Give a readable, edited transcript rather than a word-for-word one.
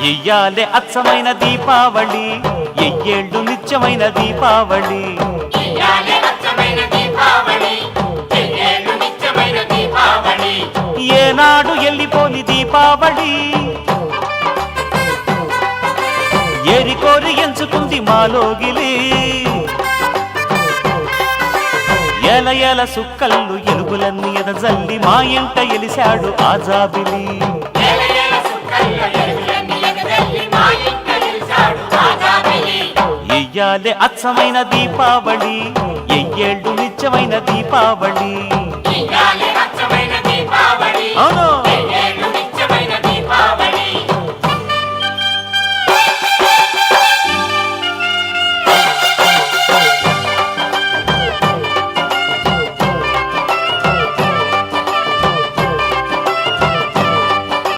ఇయ్యాలే అచ్చమైన దీపావళి, ఎయ్యేళ్ళు నిత్యమైన దీపావళి. ఏనాడు ఎల్లిపోని దీపావళి, ఏరికోరి ఎంచుకుంది మాలోగిలి. ఎల ఎల సుక్కల్లు ఎలుగులన్నీ ఎదజల్లి మా ఇంట ఎలిశాడు ఆజాబిలి. ఇయ్యాలే అచ్చమైన దీపావళి, ఎయ్యేళ్ళు నిత్యమైన దీపావళి. అవును.